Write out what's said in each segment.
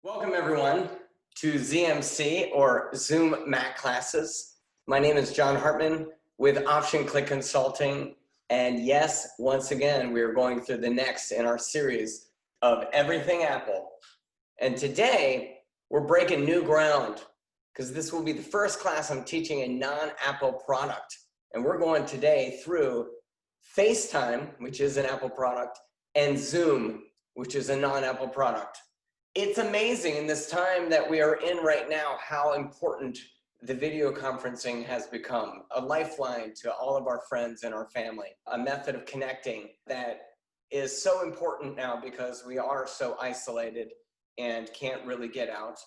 Welcome everyone to ZMC or Zoom Mac classes. My name is Jon Hartman with Option Click Consulting. And yes, once again, we are going through the next in our series of Everything Apple. And today we're breaking new ground because this will be the first class I'm teaching a non-Apple product. And we're going today through FaceTime, which is an Apple product, and Zoom, which is a non-Apple product. It's amazing in this time that we are in right now how important the video conferencing has become, a lifeline to all of our friends and our family, a method of connecting that is so important now because we are so isolated and can't really get out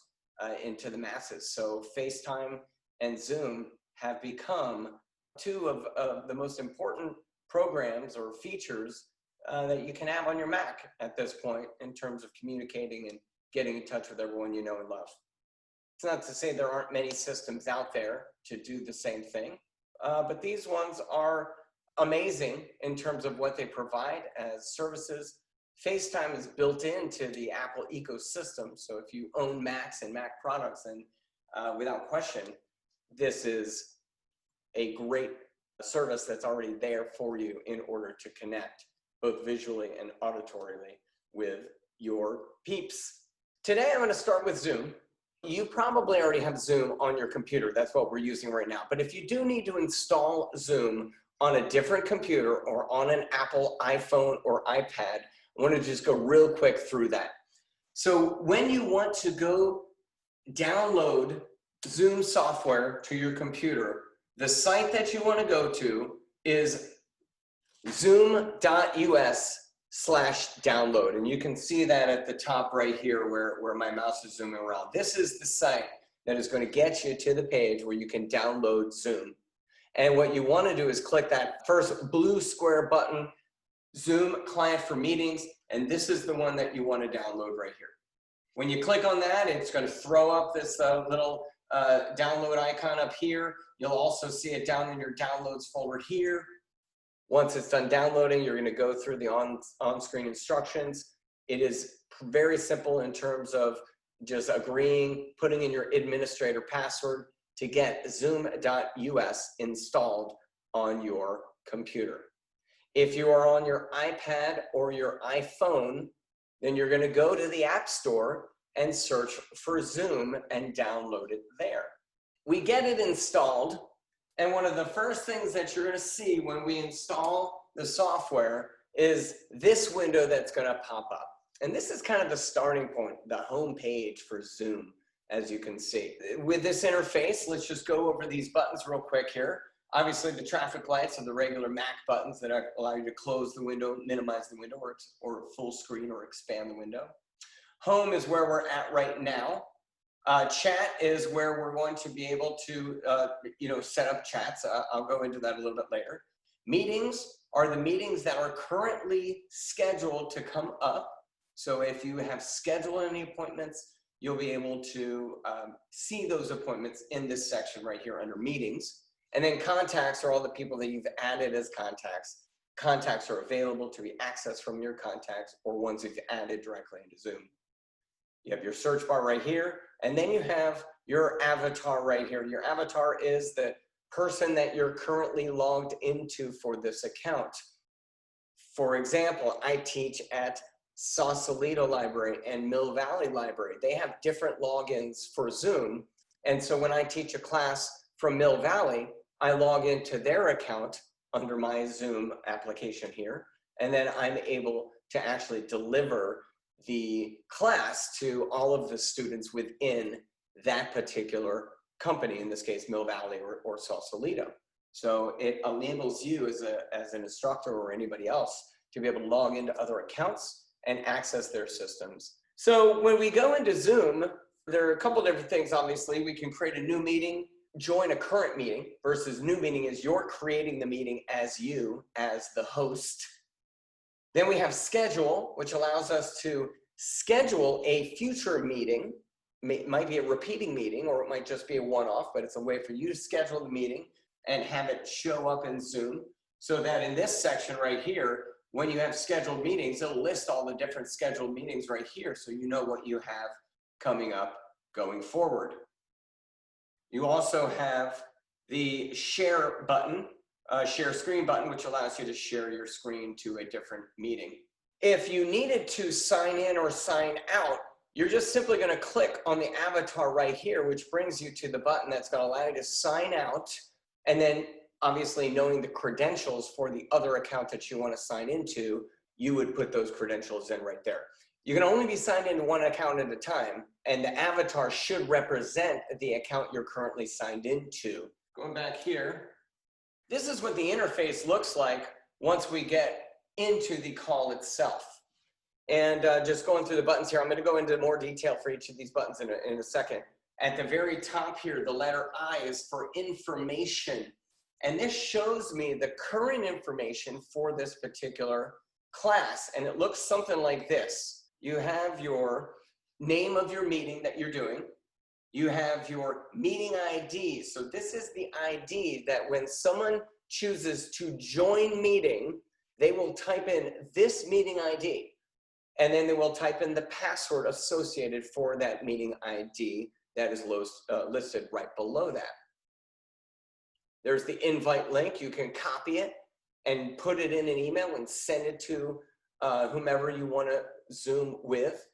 into the masses. So FaceTime and Zoom have become two of the most important programs or features that you can have on your Mac at this point in terms of communicating and getting in touch with everyone you know and love. It's not to say there aren't many systems out there to do the same thing, but these ones are amazing in terms of what they provide as services. FaceTime is built into the Apple ecosystem, so if you own Macs and Mac products, then without question, this is a great service that's already there for you in order to connect both visually and auditorily with your peeps. Today, I'm going to start with Zoom. You probably already have Zoom on your computer. That's what we're using right now. But if you do need to install Zoom on a different computer or on an Apple iPhone or iPad, I want to just go real quick through that. So when you want to go download Zoom software to your computer, the site that you want to go to is zoom.us/download. And you can see that at the top right here where my mouse is zooming around. This is the site that is going to get you to the page where you can download Zoom. And what you want to do is click that first blue square button, Zoom Client for Meetings, and this is the one that you want to download right here. When you click on that, it's going to throw up this little download icon up here. You'll also see it down in your downloads folder here. Once it's done downloading, you're going to go through the on-screen instructions. It is very simple in terms of just agreeing, putting in your administrator password to get zoom.us installed on your computer. If you are on your iPad or your iPhone, then you're going to go to the App Store and search for Zoom and download it there. We get it installed. And one of the first things that you're going to see when we install the software is this window that's going to pop up. And this is kind of the starting point, the home page for Zoom, as you can see. With this interface, let's just go over these buttons real quick here. Obviously, the traffic lights are the regular Mac buttons that allow you to close the window, minimize the window, or full screen or expand the window. Home is where we're at right now. Chat is where we're going to be able to set up chats. I'll go into that a little bit later. Meetings are the meetings that are currently scheduled to come up. So if you have scheduled any appointments, you'll be able to see those appointments in this section right here under Meetings. And then contacts are all the people that you've added as contacts. Contacts are available to be accessed from your contacts or ones you've added directly into Zoom. You have your search bar right here, and then you have your avatar right here. Your avatar is the person that you're currently logged into for this account. For example, I teach at Sausalito Library and Mill Valley Library. They have different logins for Zoom, and so when I teach a class from Mill Valley, I log into their account under my Zoom application here, and then I'm able to actually deliver the class to all of the students within that particular company, in this case, Mill Valley or Sausalito. So it enables you as an instructor or anybody else to be able to log into other accounts and access their systems. So when we go into Zoom, there are a couple different things, obviously. We can create a new meeting, join a current meeting, versus new meeting is you're creating the meeting as the host. Then we have schedule, which allows us to schedule a future meeting. It might be a repeating meeting, or it might just be a one-off, but it's a way for you to schedule the meeting and have it show up in Zoom so that in this section right here, when you have scheduled meetings, it'll list all the different scheduled meetings right here so you know what you have coming up going forward. You also have the share button, share screen button, which allows you to share your screen to a different meeting. If you needed to sign in or sign out, you're just simply going to click on the avatar right here, which brings you to the button that's going to allow you to sign out. And then obviously knowing the credentials for the other account that you want to sign into, you would put those credentials in right there. You can only be signed into one account at a time, and the avatar should represent the account you're currently signed into. Going back here, this is what the interface looks like once we get into the call itself. And just going through the buttons here, I'm going to go into more detail for each of these buttons in a second. At the very top here, the letter I is for information. And this shows me the current information for this particular class. And it looks something like this. You have your name of your meeting that you're doing. You have your meeting ID. So this is the ID that when someone chooses to join meeting, they will type in this meeting ID. And then they will type in the password associated for that meeting ID that is listed right below that. There's the invite link. You can copy it and put it in an email and send it to whomever you want to Zoom with.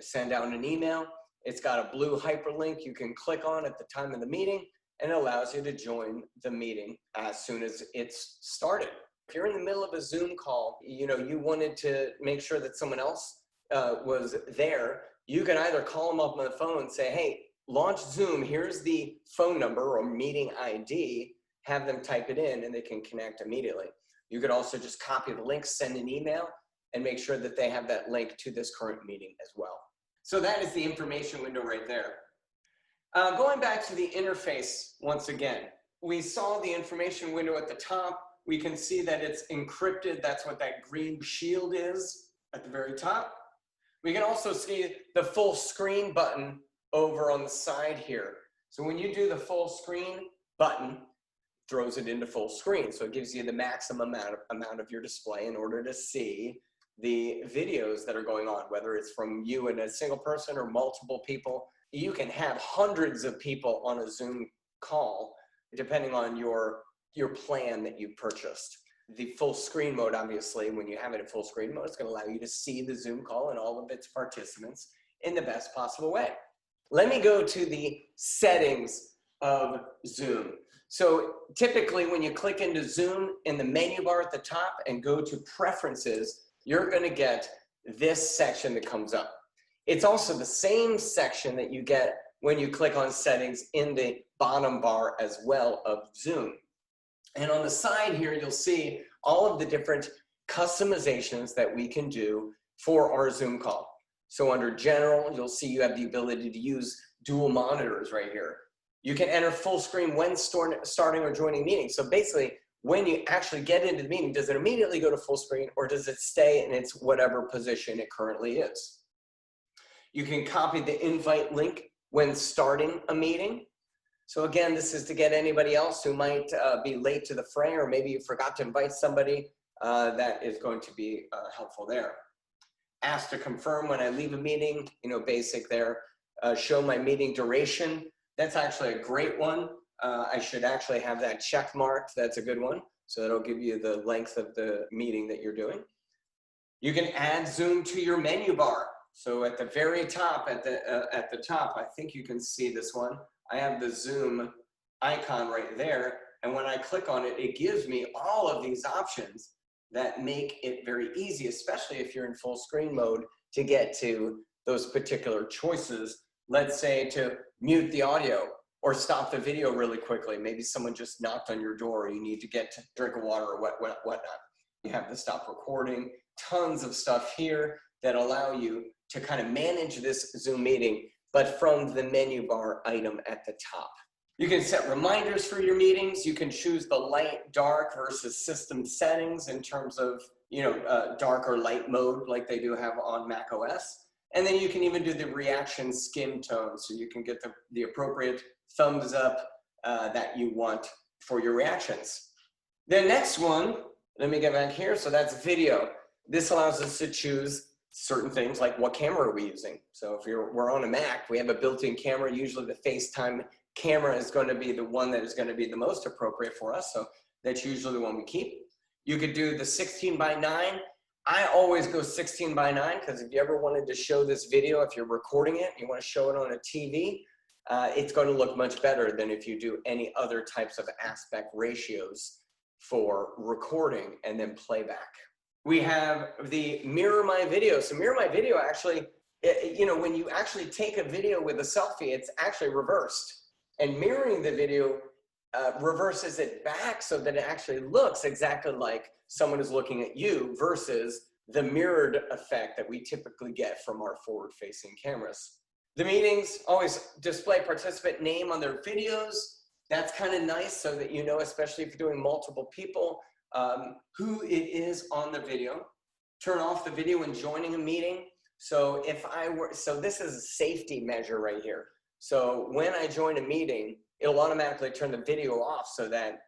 Send out an email. It's got a blue hyperlink you can click on at the time of the meeting, and it allows you to join the meeting as soon as it's started. If you're in the middle of a Zoom call, you wanted to make sure that someone else was there, you can either call them up on the phone and say, hey, launch Zoom, here's the phone number or meeting ID, have them type it in and they can connect immediately. You could also just copy the link, send an email, and make sure that they have that link to this current meeting as well. So that is the information window right there. Going back to the interface once again, we saw the information window at the top. We can see that it's encrypted. That's what that green shield is at the very top. We can also see the full screen button over on the side here. So when you do the full screen button, throws it into full screen. So it gives you the maximum amount of your display in order to see the videos that are going on, whether it's from you and a single person or multiple people. You can have hundreds of people on a Zoom call, depending on your plan that you purchased. The full screen mode, obviously, when you have it in full screen mode, it's going to allow you to see the Zoom call and all of its participants in the best possible way. Let me go to the settings of Zoom. So typically when you click into Zoom in the menu bar at the top and go to preferences, you're going to get this section that comes up. It's also the same section that you get when you click on settings in the bottom bar as well of Zoom. And on the side here, you'll see all of the different customizations that we can do for our Zoom call. So under general, you'll see you have the ability to use dual monitors right here. You can enter full screen when starting or joining meetings. So basically, when you actually get into the meeting, does it immediately go to full screen or does it stay in its whatever position it currently is? You can copy the invite link when starting a meeting. So again, this is to get anybody else who might be late to the fray, or maybe you forgot to invite somebody, that is going to be helpful there. Ask to confirm when I leave a meeting, basic there. Show my meeting duration. That's actually a great one. I should actually have that check marked. That's a good one. So that'll give you the length of the meeting that you're doing. You can add Zoom to your menu bar. So at the very top, at the top, I think you can see this one. I have the Zoom icon right there. And when I click on it, it gives me all of these options that make it very easy, especially if you're in full screen mode, to get to those particular choices. Let's say to mute the audio or stop the video really quickly. Maybe someone just knocked on your door or you need to get to drink of water or whatnot. You have the stop recording, tons of stuff here that allow you to kind of manage this Zoom meeting, but from the menu bar item at the top. You can set reminders for your meetings. You can choose the light, dark versus system settings in terms of, dark or light mode like they do have on Mac OS. And then you can even do the reaction skim tone, so you can get the appropriate thumbs up that you want for your reactions. The next one, let me get back here. So that's video. This allows us to choose certain things like what camera are we using. So if we're on a Mac, we have a built-in camera. Usually the FaceTime camera is going to be the one that is going to be the most appropriate for us. So that's usually the one we keep. You could do the 16:9. I always go 16:9 because if you ever wanted to show this video, if you're recording it, you want to show it on a TV, it's going to look much better than if you do any other types of aspect ratios for recording and then playback. We have the mirror my video. So mirror my video actually, you know, when you actually take a video with a selfie, it's actually reversed. And mirroring the video reverses it back so that it actually looks exactly like someone is looking at you versus the mirrored effect that we typically get from our forward-facing cameras. The meetings always display participant name on their videos. That's kind of nice so that you know, especially if you're doing multiple people, who it is on the video. Turn off the video when joining a meeting. So so this is a safety measure right here. So when I join a meeting, it'll automatically turn the video off so that,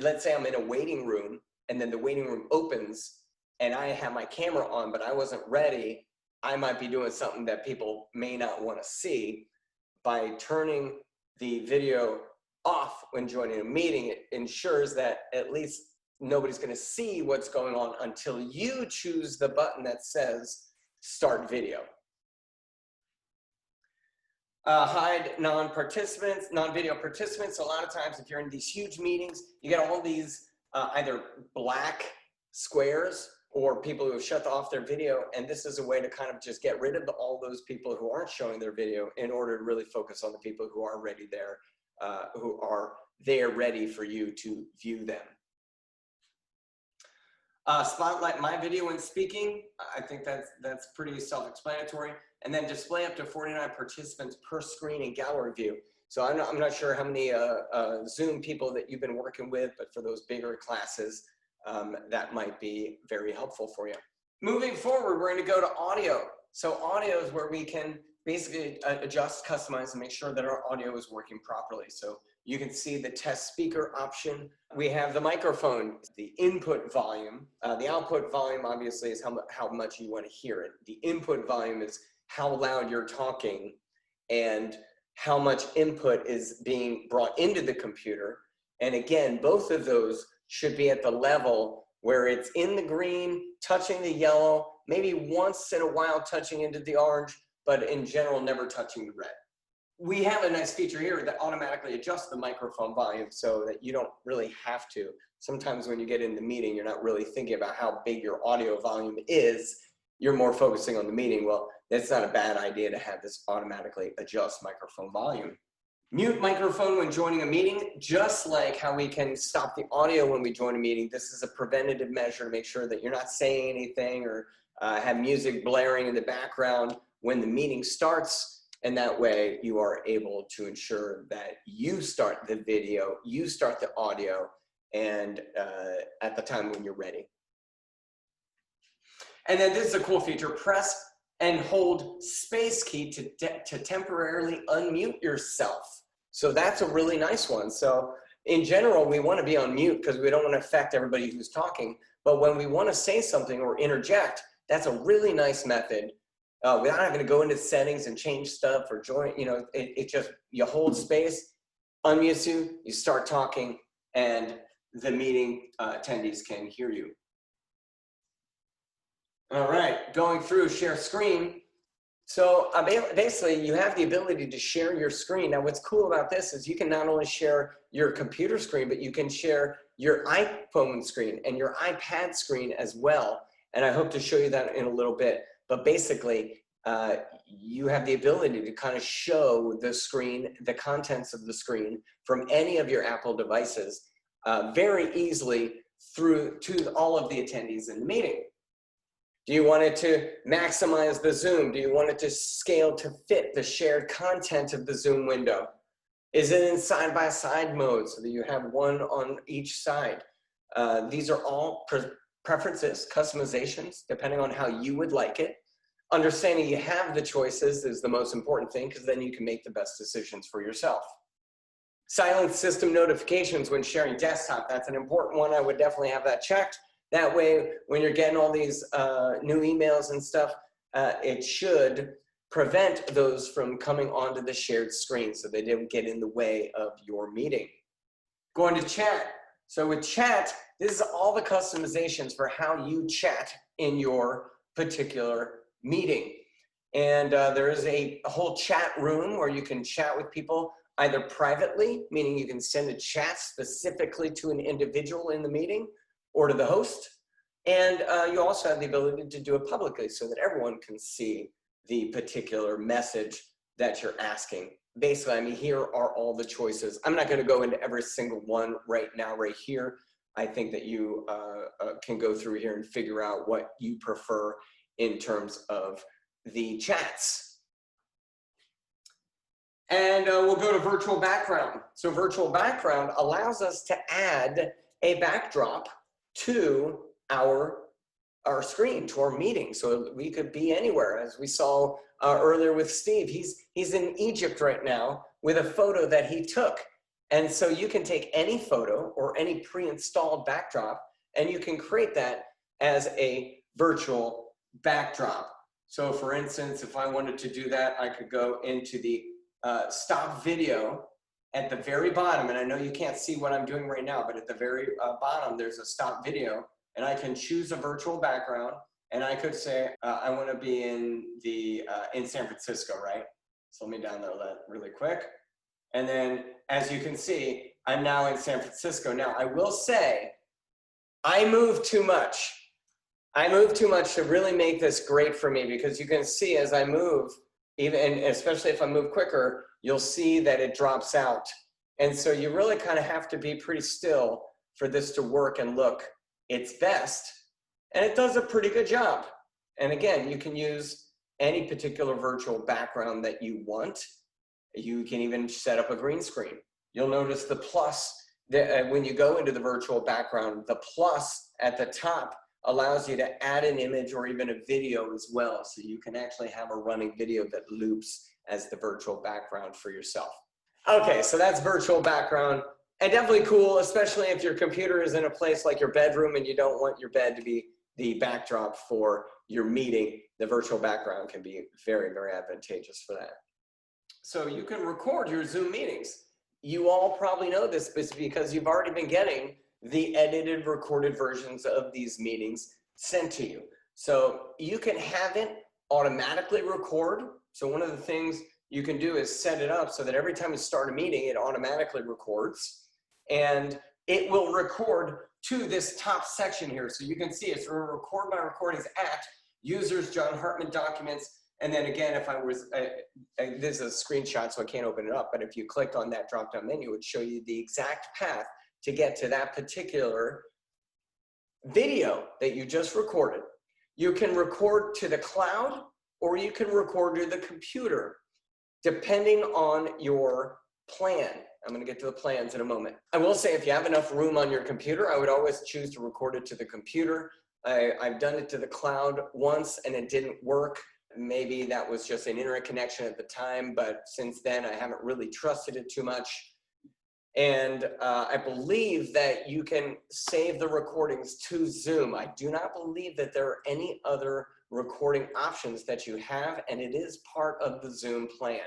let's say I'm in a waiting room and then the waiting room opens and I have my camera on, but I wasn't ready. I might be doing something that people may not want to see. By turning the video off when joining a meeting, it ensures that at least nobody's going to see what's going on until you choose the button that says start video. Hide non-video participants. A lot of times if you're in these huge meetings, you get all these either black squares or people who have shut off their video, and this is a way to kind of just get rid of all those people who aren't showing their video in order to really focus on the people who are ready there, who are there ready for you to view them. Spotlight my video when speaking. I think that's pretty self-explanatory. And then display up to 49 participants per screen in gallery view. So I'm not sure how many Zoom people that you've been working with, but for those bigger classes, that might be very helpful for you. Moving forward, we're going to go to audio. So audio is where we can basically adjust, customize, and make sure that our audio is working properly. So you can see the test speaker option. We have the microphone, the input volume. The output volume obviously is how much you want to hear it. The input volume is how loud you're talking and how much input is being brought into the computer. And again, both of those should be at the level where it's in the green, touching the yellow, maybe once in a while touching into the orange, but in general, never touching the red. We have a nice feature here that automatically adjusts the microphone volume so that you don't really have to. Sometimes when you get in the meeting, you're not really thinking about how big your audio volume is. You're more focusing on the meeting. Well, that's not a bad idea to have this automatically adjust microphone volume. Mute microphone when joining a meeting, just like how we can stop the audio when we join a meeting. This is a preventative measure to make sure that you're not saying anything or have music blaring in the background when the meeting starts. And that way you are able to ensure that you start the video, you start the audio, and at the time when you're ready. And then this is a cool feature, press and hold space key to temporarily unmute yourself. So that's a really nice one. So in general, we want to be on mute because we don't want to affect everybody who's talking. But when we want to say something or interject, that's a really nice method. Without having to go into settings and change stuff or join, you know, it just, you hold space, unmute you, you start talking, and the meeting attendees can hear you. All right, going through share screen. So basically you have the ability to share your screen. Now what's cool about this is you can not only share your computer screen, but you can share your iPhone screen and your iPad screen as well. And I hope to show you that in a little bit. But basically, you have the ability to kind of show the screen, the contents of the screen from any of your Apple devices very easily through to all of the attendees in the meeting. Do you want it to maximize the zoom? Do you want it to scale to fit the shared content of the Zoom window? Is it in side-by-side mode so that you have one on each side? These are all preferences, customizations, depending on how you would like it. Understanding you have the choices is the most important thing because then you can make the best decisions for yourself. Silence system notifications when sharing desktop, that's an important one. I would definitely have that checked. That way, when you're getting all these new emails and stuff, it should prevent those from coming onto the shared screen so they don't get in the way of your meeting. Going to chat. So with chat, this is all the customizations for how you chat in your particular meeting. And there is a whole chat room where you can chat with people either privately, meaning you can send a chat specifically to an individual in the meeting or to the host. And you also have the ability to do it publicly so that everyone can see the particular message that you're asking. Basically, I mean, here are all the choices. I'm not going to go into every single one right now, right here. I think that you can go through here and figure out what you prefer in terms of the chats. And we'll go to virtual background. So virtual background allows us to add a backdrop to our screen, to our meeting. So we could be anywhere, as we saw earlier with Steve. He's in Egypt right now with a photo that he took. And so you can take any photo or any pre-installed backdrop and you can create that as a virtual backdrop. So for instance, if I wanted to do that, I could go into the stop video at the very bottom. And I know you can't see what I'm doing right now, but at the very bottom, there's a stop video. And I can choose a virtual background, and I could say I want to be in San Francisco, right? So let me download that really quick. And then, as you can see, I'm now in San Francisco. Now, I will say, I move too much. I move too much to really make this great for me, because you can see as I move, even and especially if I move quicker, you'll see that it drops out. And so you really kind of have to be pretty still for this to work and look its best, and it does a pretty good job. And again, you can use any particular virtual background that you want. You can even set up a green screen. You'll notice the plus, when you go into the virtual background, the plus at the top allows you to add an image or even a video as well. So you can actually have a running video that loops as the virtual background for yourself. Okay, so that's virtual background. And definitely cool, especially if your computer is in a place like your bedroom and you don't want your bed to be the backdrop for your meeting. The virtual background can be very, very advantageous for that. So you can record your Zoom meetings. You all probably know this because you've already been getting the edited, recorded versions of these meetings sent to you. So you can have it automatically record. So one of the things you can do is set it up so that every time you start a meeting, it automatically records. And it will record to this top section here. So you can see it's record my recordings at users, Jon Hartman documents. And then again, if I was, this is a screenshot, so I can't open it up, but if you clicked on that drop-down menu, it would show you the exact path to get to that particular video that you just recorded. You can record to the cloud, or you can record to the computer, depending on your plan. I'm going to get to the plans in a moment. I will say if you have enough room on your computer, I would always choose to record it to the computer. I've done it to the cloud once and it didn't work. Maybe that was just an internet connection at the time, but since then I haven't really trusted it too much. And I believe that you can save the recordings to Zoom. I do not believe that there are any other recording options that you have, and it is part of the Zoom plan.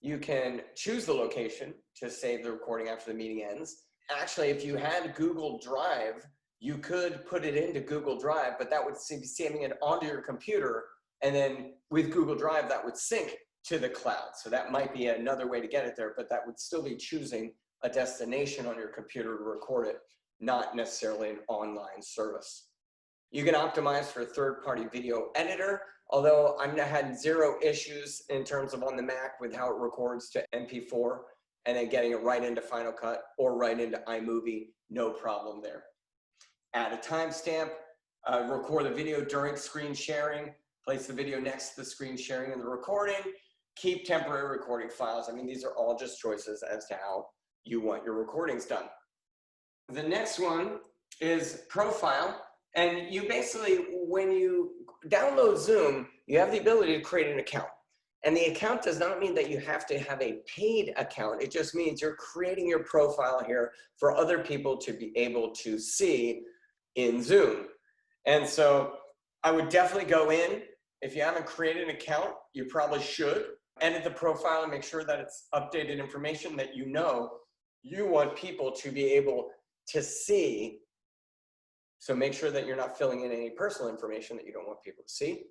You can choose the location to save the recording after the meeting ends. Actually, if you had Google Drive, you could put it into Google Drive, but that would be saving it onto your computer. And then with Google Drive, that would sync to the cloud. So that might be another way to get it there, but that would still be choosing a destination on your computer to record it, not necessarily an online service. You can optimize for a third-party video editor, although I've had zero issues in terms of on the Mac with how it records to MP4 and then getting it right into Final Cut or right into iMovie, no problem there. Add a timestamp, record the video during screen sharing, place the video next to the screen sharing and the recording, keep temporary recording files. I mean, these are all just choices as to how you want your recordings done. The next one is profile. And you basically, when you download Zoom, you have the ability to create an account. And the account does not mean that you have to have a paid account. It just means you're creating your profile here for other people to be able to see in Zoom. And so I would definitely go in If you haven't created an account, you probably should. Edit the profile and make sure that it's updated information that you know you want people to be able to see. So make sure that you're not filling in any personal information that you don't want people to see.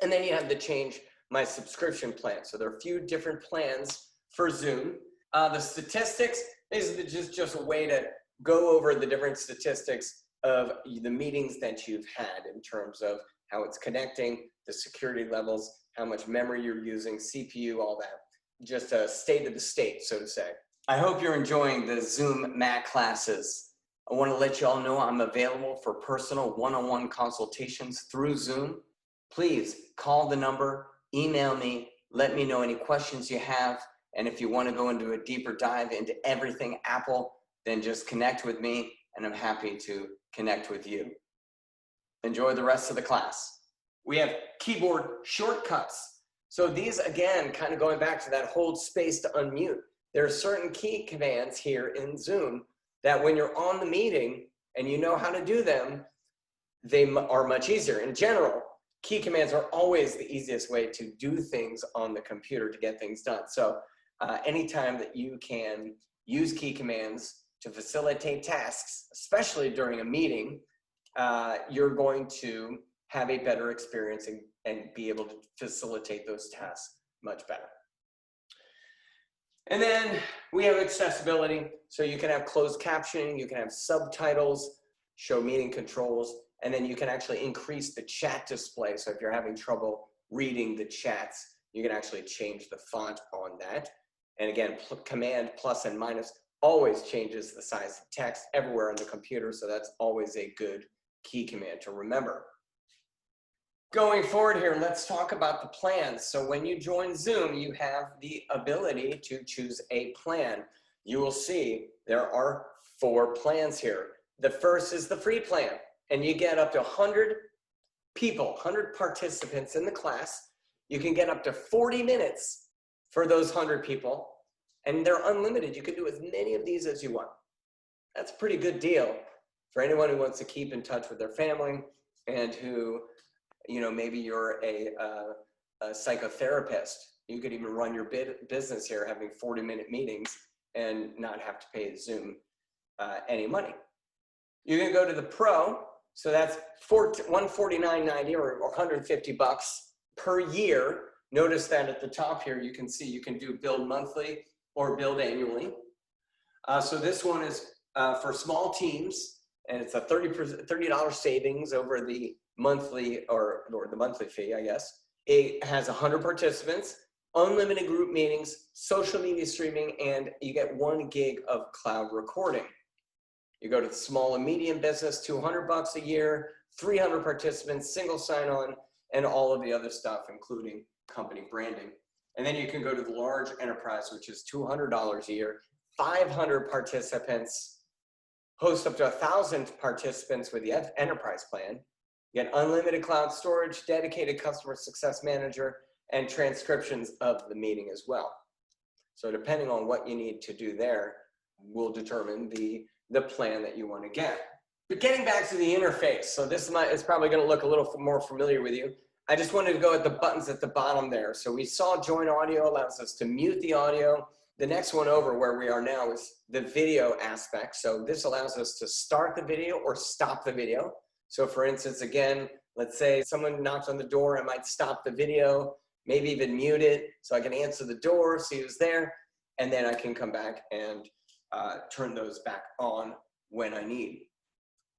And then you have to change my subscription plan. So there are a few different plans for Zoom. The statistics is just a way to go over the different statistics of the meetings that you've had in terms of how it's connecting, the security levels, how much memory you're using, CPU, all that. Just a state of the state, so to say. I hope you're enjoying the Zoom Mac classes. I want to let you all know I'm available for personal one-on-one consultations through Zoom. Please call the number, email me, let me know any questions you have. And if you want to go into a deeper dive into everything Apple, then just connect with me and I'm happy to connect with you. Enjoy the rest of the class. We have keyboard shortcuts. So these, again, kind of going back to that hold space to unmute. There are certain key commands here in Zoom that when you're on the meeting and you know how to do them, they are much easier. In general, key commands are always the easiest way to do things on the computer to get things done. So anytime that you can use key commands to facilitate tasks, especially during a meeting, you're going to have a better experience and be able to facilitate those tasks much better. And then we have accessibility. So you can have closed captioning, you can have subtitles, show meeting controls, and then you can actually increase the chat display. So if you're having trouble reading the chats, you can actually change the font on that. And again, command plus and minus always changes the size of text everywhere on the computer. So that's always a good key command to remember. Going forward here, let's talk about the plans. So when you join Zoom, you have the ability to choose a plan. You will see there are 4 plans here. The first is the free plan, and you get up to 100 people, 100 participants in the class. You can get up to 40 minutes for those 100 people, and they're unlimited. You can do as many of these as you want. That's a pretty good deal for anyone who wants to keep in touch with their family and who, you know, maybe you're a psychotherapist. You could even run your business here having 40-minute meetings and not have to pay Zoom any money. You can go to the Pro, so that's $149.90 or 150 bucks per year. Notice that at the top here, you can see you can do build monthly or build annually. So this one is for small teams, and it's a $30 savings over the monthly or the monthly fee, I guess. It has 100 participants, unlimited group meetings, social media streaming, and you get 1 gig of cloud recording. You go to the small and medium business, 200 bucks a year, 300 participants, single sign-on, and all of the other stuff, including company branding. And then you can go to the large enterprise, which is $200 a year, 500 participants, host up to 1,000 participants with the enterprise plan. You get unlimited cloud storage, dedicated customer success manager, and transcriptions of the meeting as well. So depending on what you need to do there will determine the plan that you want to get. But getting back to the interface, so this is probably going to look a little more familiar with you. I just wanted to go at the buttons at the bottom there. So we saw join audio allows us to mute the audio. The next one over where we are now is the video aspect. So this allows us to start the video or stop the video. So for instance, again, let's say someone knocks on the door, I might stop the video, maybe even mute it so I can answer the door, see who's there, and then I can come back and turn those back on when I need.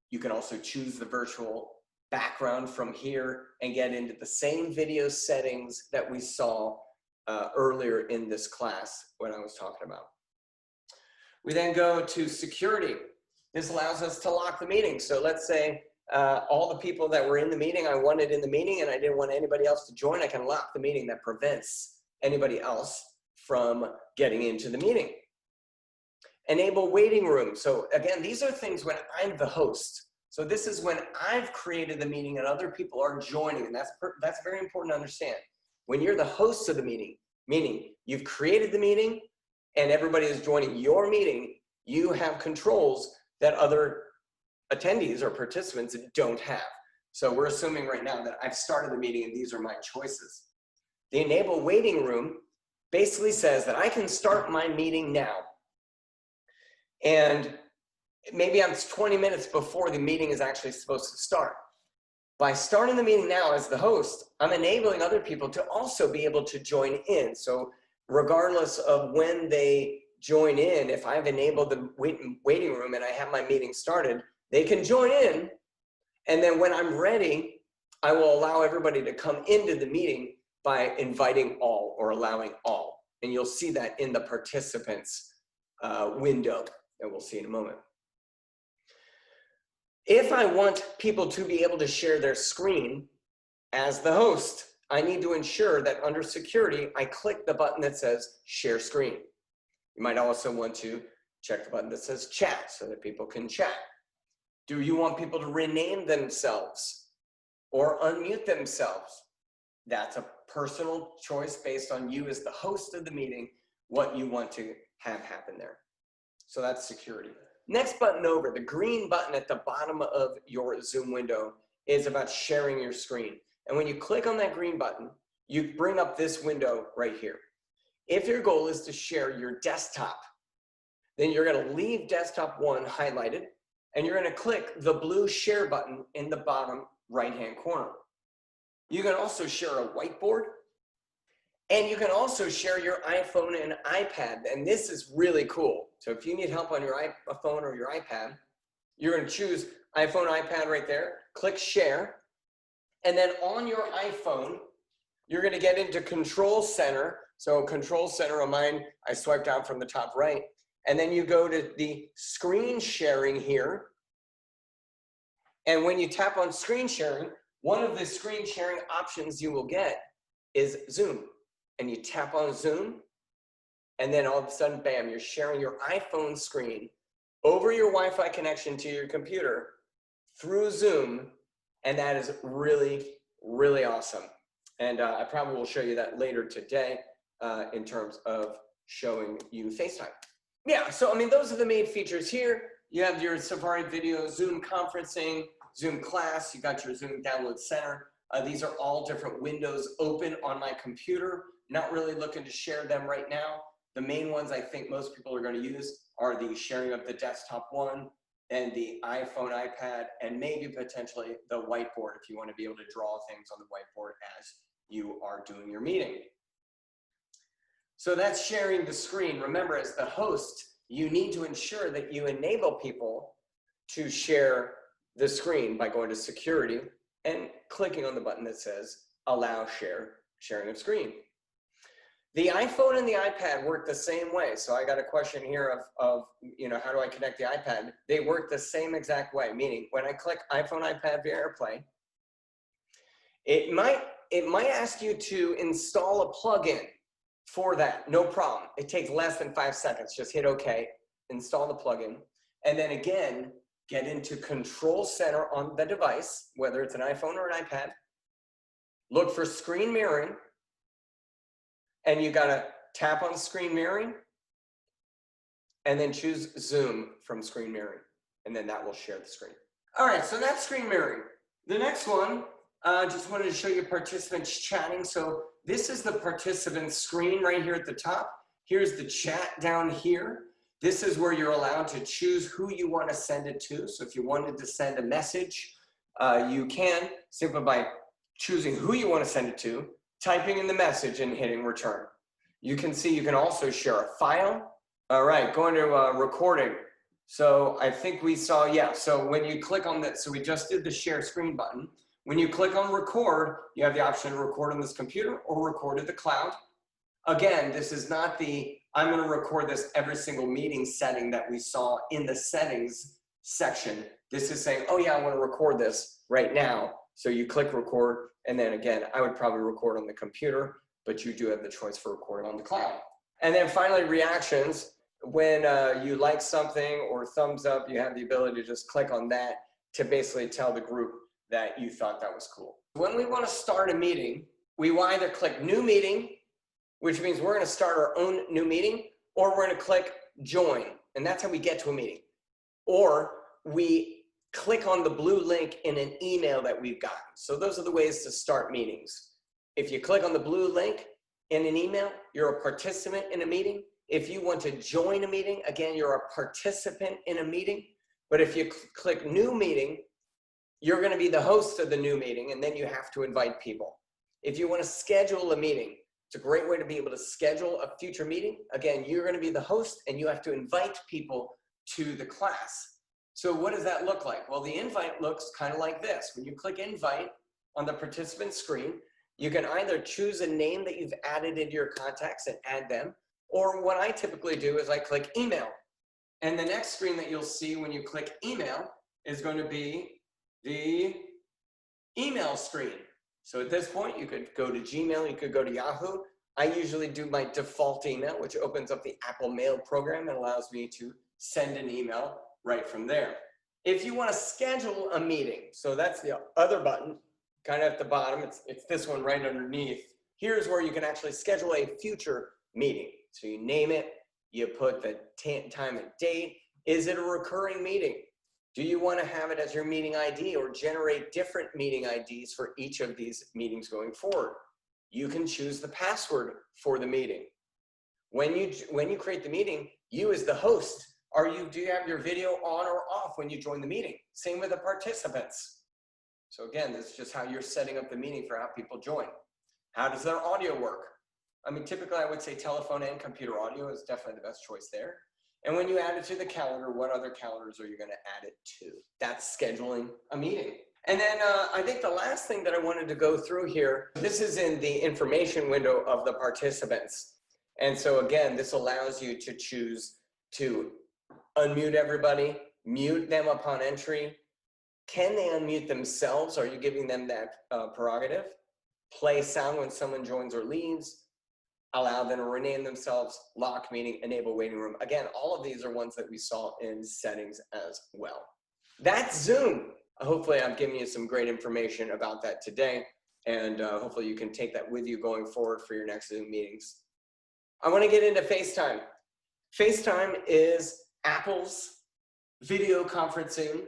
You can also choose the virtual background from here and get into the same video settings that we saw earlier in this class when I was talking about. We then go to security. This allows us to lock the meeting. So let's say all the people that were in the meeting, I wanted in the meeting and I didn't want anybody else to join, I can lock the meeting. That prevents anybody else from getting into the meeting. Enable waiting room. So again, these are things when I'm the host. So this is when I've created the meeting and other people are joining, and that's very important to understand. When you're the host of the meeting, meaning you've created the meeting and everybody is joining your meeting, you have controls that other attendees or participants don't have. So we're assuming right now that I've started the meeting and these are my choices. The enable waiting room basically says that I can start my meeting now. And maybe I'm 20 minutes before the meeting is actually supposed to start. By starting the meeting now as the host, I'm enabling other people to also be able to join in. So regardless of when they join in, if I've enabled the waiting room and I have my meeting started, they can join in. And then when I'm ready, I will allow everybody to come into the meeting by inviting all or allowing all. And you'll see that in the participants window that we'll see in a moment. If I want people to be able to share their screen as the host, I need to ensure that under security, I click the button that says share screen. You might also want to check the button that says chat so that people can chat. Do you want people to rename themselves or unmute themselves? That's a personal choice based on you as the host of the meeting, what you want to have happen there. So that's security. Next button over, the green button at the bottom of your Zoom window is about sharing your screen. And when you click on that green button, you bring up this window right here. If your goal is to share your desktop, then you're going to leave desktop 1 highlighted, and you're going to click the blue share button in the bottom right-hand corner. You can also share a whiteboard, and you can also share your iPhone and iPad, and this is really cool. So if you need help on your iPhone or your iPad, you're going to choose iPhone, iPad right there, click share, and then on your iPhone, you're going to get into Control Center. So Control Center on mine, I swipe down from the top right, and then you go to the screen sharing here. And when you tap on screen sharing, one of the screen sharing options you will get is Zoom. And you tap on Zoom, and then all of a sudden, bam, you're sharing your iPhone screen over your Wi-Fi connection to your computer through Zoom, and that is really, really awesome. And I probably will show you that later today in terms of showing you FaceTime. Yeah, so I mean, those are the main features here. You have your Safari video, Zoom conferencing, Zoom class, you got your Zoom download center. These are all different windows open on my computer. Not really looking to share them right now. The main ones I think most people are going to use are the sharing of the desktop 1 and the iPhone, iPad, and maybe potentially the whiteboard if you want to be able to draw things on the whiteboard as you are doing your meeting. So that's sharing the screen. Remember, as the host, you need to ensure that you enable people to share the screen by going to security and clicking on the button that says allow sharing of screen. The iPhone and the iPad work the same way. So I got a question here of how do I connect the iPad? They work the same exact way, meaning when I click iPhone, iPad via AirPlay, it might ask you to install a plugin for that. No problem. It takes less than 5 seconds. Just hit OK, install the plugin, and then again, get into Control Center on the device, whether it's an iPhone or an iPad. Look for screen mirroring. And you gotta tap on screen mirroring and then choose Zoom from screen mirroring. And then that will share the screen. All right, so that's screen mirroring. The next one, just wanted to show you participants chatting. So this is the participant screen right here at the top. Here's the chat down here. This is where you're allowed to choose who you want to send it to. So if you wanted to send a message, you can simply by choosing who you want to send it to, typing in the message and hitting return. You can see you can also share a file. All right, going to recording. So I think we saw, yeah, so when you click on that, so we just did the share screen button. When you click on record, you have the option to record on this computer or record at the cloud. Again, this is not the, I'm gonna record this every single meeting setting that we saw in the settings section. This is saying, oh yeah, I wanna record this right now. So you click record, and then again, I would probably record on the computer, but you do have the choice for recording on the cloud. And then finally, reactions. When you like something or thumbs up, you have the ability to just click on that to basically tell the group that you thought that was cool. When we want to start a meeting, we will either click new meeting, which means we're going to start our own new meeting, or we're going to click join, and that's how we get to a meeting. Or we click on the blue link in an email that we've gotten. So those are the ways to start meetings. If you click on the blue link in an email, you're a participant in a meeting. If you want to join a meeting, again, you're a participant in a meeting. But if you click new meeting, you're going to be the host of the new meeting, and then you have to invite people. If you want to schedule a meeting, it's a great way to be able to schedule a future meeting. Again, you're going to be the host, and you have to invite people to the class. So what does that look like? Well, the invite looks kind of like this. When you click invite on the participant screen, you can either choose a name that you've added into your contacts and add them, or what I typically do is I click email. And the next screen that you'll see when you click email is going to be the email screen. So at this point, you could go to Gmail, you could go to Yahoo. I usually do my default email, which opens up the Apple Mail program and allows me to send an email right from there. If you want to schedule a meeting, so that's the other button, kind of at the bottom, it's this one right underneath. Here's where you can actually schedule a future meeting. So you name it, you put the time and date. Is it a recurring meeting? Do you want to have it as your meeting ID or generate different meeting IDs for each of these meetings going forward? You can choose the password for the meeting. When you create the meeting, you as the host, do you have your video on or off when you join the meeting? Same with the participants. So again, this is just how you're setting up the meeting for how people join. How does their audio work? I mean, typically I would say telephone and computer audio is definitely the best choice there. And when you add it to the calendar, what other calendars are you going to add it to? That's scheduling a meeting. And then I think the last thing that I wanted to go through here, this is in the information window of the participants. And so again, this allows you to choose to unmute everybody, mute them upon entry. Can they unmute themselves? Are you giving them that prerogative? Play sound when someone joins or leaves. Allow them to rename themselves, lock meeting, enable waiting room. Again, all of these are ones that we saw in settings as well. That's Zoom. Hopefully I've given you some great information about that today, and hopefully you can take that with you going forward for your next Zoom meetings. I want to get into FaceTime. FaceTime is Apple's video conferencing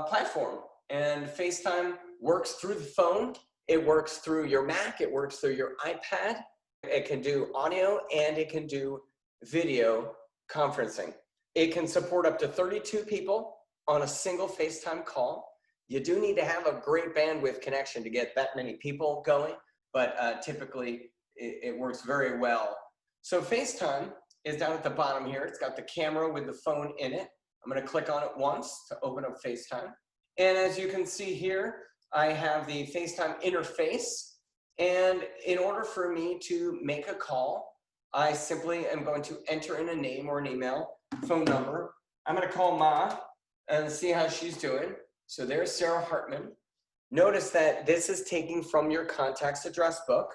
platform, and FaceTime works through the phone. It works through your Mac. It works through your iPad. It can do audio and it can do video conferencing. It can support up to 32 people on a single FaceTime call. You do need to have a great bandwidth connection to get that many people going, but typically it works very well. So FaceTime is down at the bottom here. It's got the camera with the phone in it. I'm going to click on it once to open up FaceTime. And as you can see here, I have the FaceTime interface. And in order for me to make a call, I simply am going to enter in a name or an email, phone number. I'm going to call Ma and see how she's doing. So there's Sarah Hartman. Notice that this is taking from your contacts address book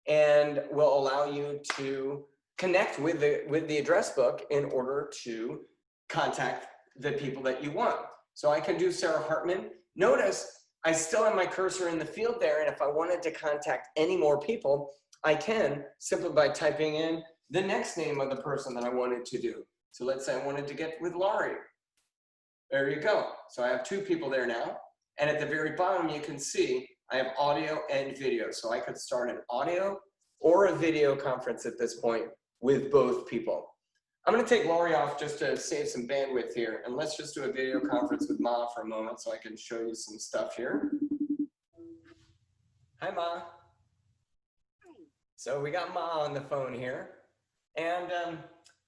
and will allow you to connect with the address book in order to contact the people that you want. So I can do Sarah Hartman. Notice I still have my cursor in the field there, and if I wanted to contact any more people, I can simply by typing in the next name of the person that I wanted to do. So let's say I wanted to get with Laurie. There you go. So I have two people there now. And at the very bottom, you can see I have audio and video. So I could start an audio or a video conference at this point with both people. I'm going to take Laurie off just to save some bandwidth here. And let's just do a video conference with Ma for a moment so I can show you some stuff here. Hi, Ma. So we got Ma on the phone here. And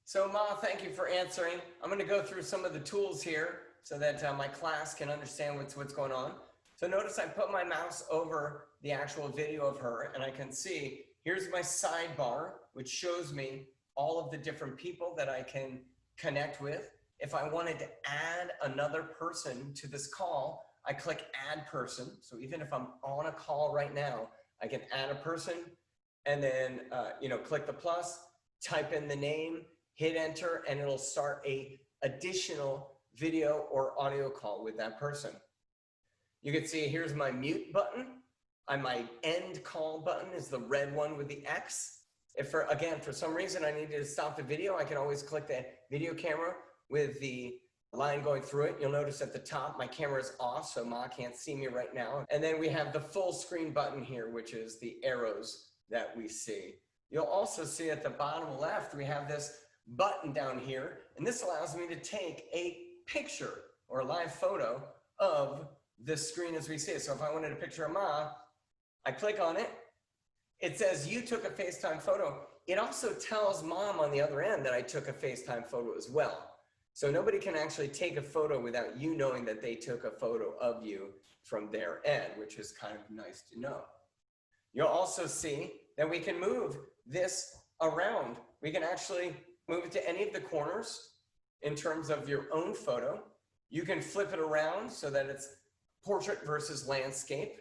so Ma, thank you for answering. I'm going to go through some of the tools here so that my class can understand what's going on. So notice I put my mouse over the actual video of her, and I can see here's my sidebar, which shows me all of the different people that I can connect with. If I wanted to add another person to this call, I click add person. So even if I'm on a call right now, I can add a person and then click the plus, type in the name, hit enter, and it'll start a additional video or audio call with that person. You can see here's my mute button. My end call button is the red one with the X. If for some reason I needed to stop the video, I can always click the video camera with the line going through it. You'll notice at the top, my camera is off, so Ma can't see me right now. And then we have the full screen button here, which is the arrows that we see. You'll also see at the bottom left, we have this button down here, and this allows me to take a picture or a live photo of this screen as we see it. So if I wanted a picture of Ma, I click on it. It says you took a FaceTime photo. It also tells Mom on the other end that I took a FaceTime photo as well. So nobody can actually take a photo without you knowing that they took a photo of you from their end, which is kind of nice to know. You'll also see that we can move this around. We can actually move it to any of the corners in terms of your own photo. You can flip it around so that it's portrait versus landscape.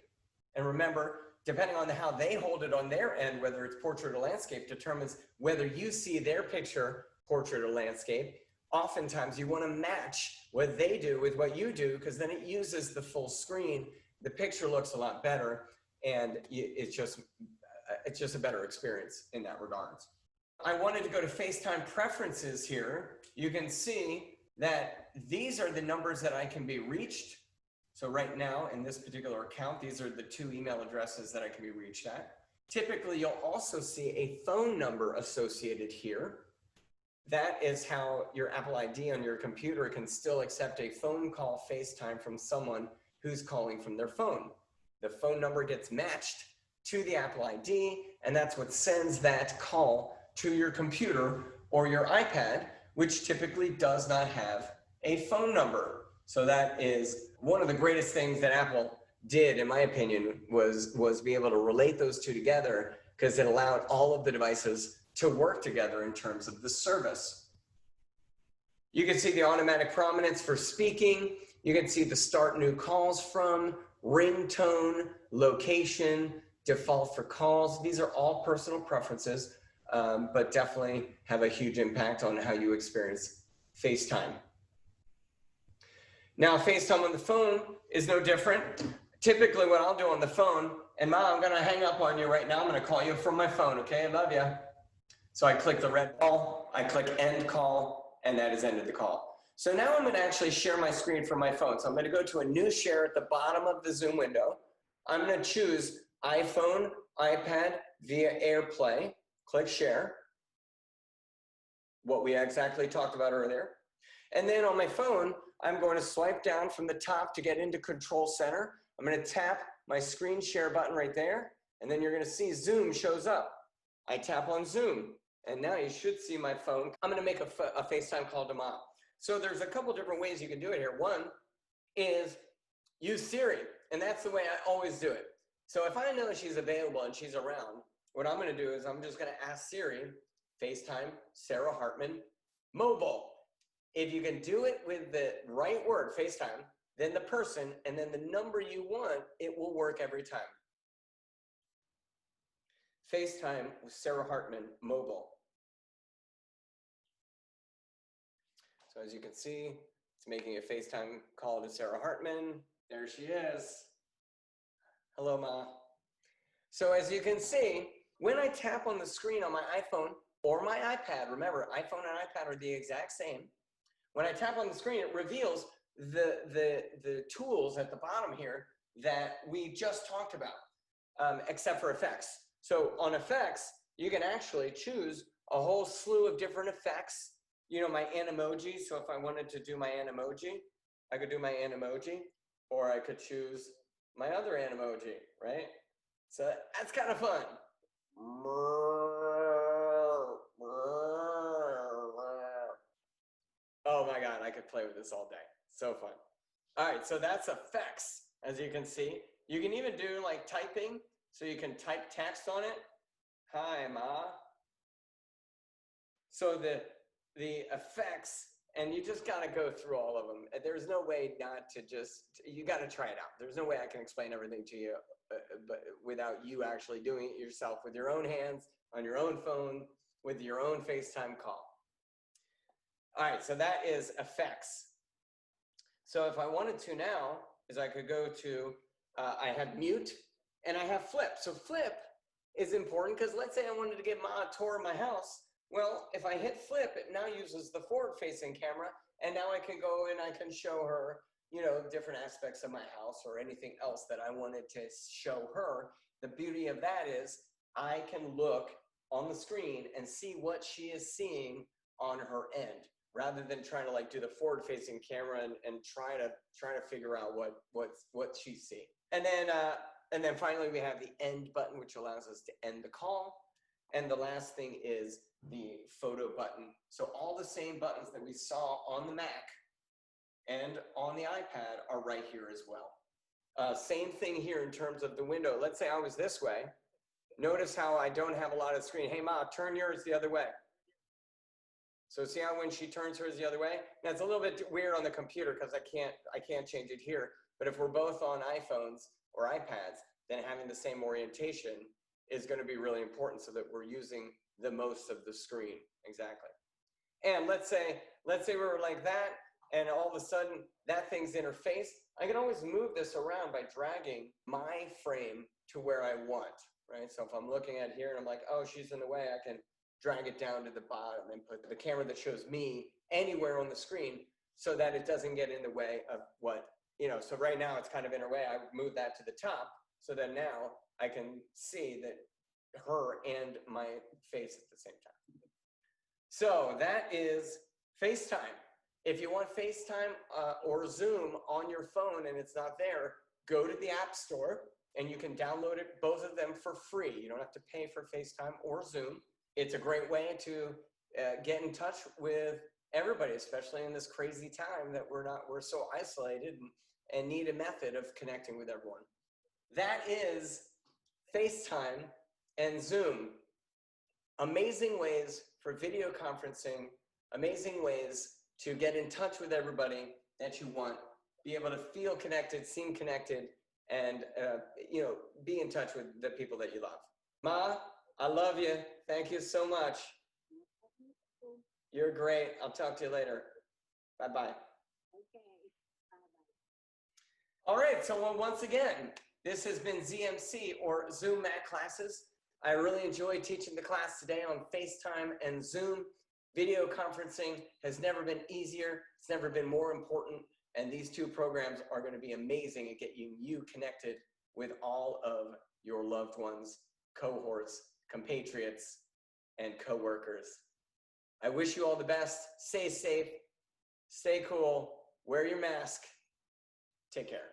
And remember, depending on how they hold it on their end, whether it's portrait or landscape, determines whether you see their picture, portrait or landscape. Oftentimes you want to match what they do with what you do, because then it uses the full screen. The picture looks a lot better, and it's just a better experience in that regard. I wanted to go to FaceTime preferences here. You can see that these are the numbers that I can be reached. So right now in this particular account, these are the 2 email addresses that I can be reached at. Typically, you'll also see a phone number associated here. That is how your Apple ID on your computer can still accept a phone call FaceTime from someone who's calling from their phone. The phone number gets matched to the Apple ID, and that's what sends that call to your computer or your iPad, which typically does not have a phone number. So that is one of the greatest things that Apple did, in my opinion, was be able to relate those two together, because it allowed all of the devices to work together in terms of the service. You can see the automatic prominence for speaking. You can see the start new calls from, ringtone, location, default for calls. These are all personal preferences, but definitely have a huge impact on how you experience FaceTime. Now, FaceTime on the phone is no different. Typically what I'll do on the phone, and Ma, I'm gonna hang up on you right now. I'm gonna call you from my phone, okay? I love you. So I click the red ball, I click end call, and that has ended the call. So now I'm gonna actually share my screen from my phone. So I'm gonna go to a new share at the bottom of the Zoom window. I'm gonna choose iPhone, iPad via AirPlay, click share, what we exactly talked about earlier. And then on my phone, I'm going to swipe down from the top to get into Control Center. I'm going to tap my screen share button right there, and then you're going to see Zoom shows up. I tap on Zoom, and now you should see my phone. I'm going to make a FaceTime call to Mom. So there's a couple different ways you can do it here. One is use Siri, and that's the way I always do it. So if I know she's available and she's around, what I'm going to do is I'm just going to ask Siri, FaceTime Sarah Hartman mobile. If you can do it with the right word, FaceTime, then the person, and then the number you want, it will work every time. FaceTime with Sarah Hartman mobile. So as you can see, it's making a FaceTime call to Sarah Hartman. There she is. Hello, Ma. So as you can see, when I tap on the screen on my iPhone or my iPad, remember, iPhone and iPad are the exact same. When I tap on the screen, it reveals the tools at the bottom here that we just talked about, except for effects. So on effects, you can actually choose a whole slew of different effects. You know, my Animoji. So if I wanted to do my Animoji, I could do my Animoji, or I could choose my other Animoji, right? So that's kind of fun. Oh my God, I could play with this all day. So fun. All right, so that's effects, as you can see. You can even do like typing, so you can type text on it. Hi, Ma. So the effects, and you just gotta go through all of them. There's no way not to you gotta try it out. There's no way I can explain everything to you but without you actually doing it yourself with your own hands, on your own phone, with your own FaceTime call. All right, so that is effects. So if I wanted to now, is I could go to, I have mute and I have flip. So flip is important because let's say I wanted to give Ma a tour of my house. Well, if I hit flip, it now uses the forward-facing camera, and now I can go and I can show her, you know, different aspects of my house or anything else that I wanted to show her. The beauty of that is I can look on the screen and see what she is seeing on her end, rather than trying to like do the forward-facing camera and try to figure out what she's seeing. And then finally we have the end button, which allows us to end the call. And the last thing is the photo button. So all the same buttons that we saw on the Mac and on the iPad are right here as well. Same thing here in terms of the window. Let's say I was this way. Notice how I don't have a lot of screen. Hey, Ma, turn yours the other way. So see how when she turns hers the other way? Now it's a little bit weird on the computer because I can't change it here. But if we're both on iPhones or iPads, then having the same orientation is going to be really important so that we're using the most of the screen. Exactly. And let's say we were like that, and all of a sudden that thing's interfaced. I can always move this around by dragging my frame to where I want, right? So if I'm looking at here and I'm like, oh, she's in the way, I can drag it down to the bottom and put the camera that shows me anywhere on the screen so that it doesn't get in the way of what, you know, so right now it's kind of in her way. I move that to the top so that now I can see that her and my face at the same time. So that is FaceTime. If you want FaceTime or Zoom on your phone and it's not there, go to the App Store and you can download it, both of them for free. You don't have to pay for FaceTime or Zoom. It's a great way to get in touch with everybody, especially in this crazy time that we're so isolated and need a method of connecting with everyone. That is FaceTime and Zoom. Amazing ways for video conferencing, amazing ways to get in touch with everybody that you want, be able to feel connected, seem connected, and you know, be in touch with the people that you love. Ma, I love you. Thank you so much. You're great. I'll talk to you later. Bye-bye. Okay. Bye-bye. All right, so once again, this has been ZMC or Zoom Mac Classes. I really enjoyed teaching the class today on FaceTime and Zoom. Video conferencing has never been easier. It's never been more important. And these two programs are going to be amazing at getting you connected with all of your loved ones, cohorts, compatriots, and coworkers. I wish you all the best. Stay safe, stay cool, wear your mask. Take care.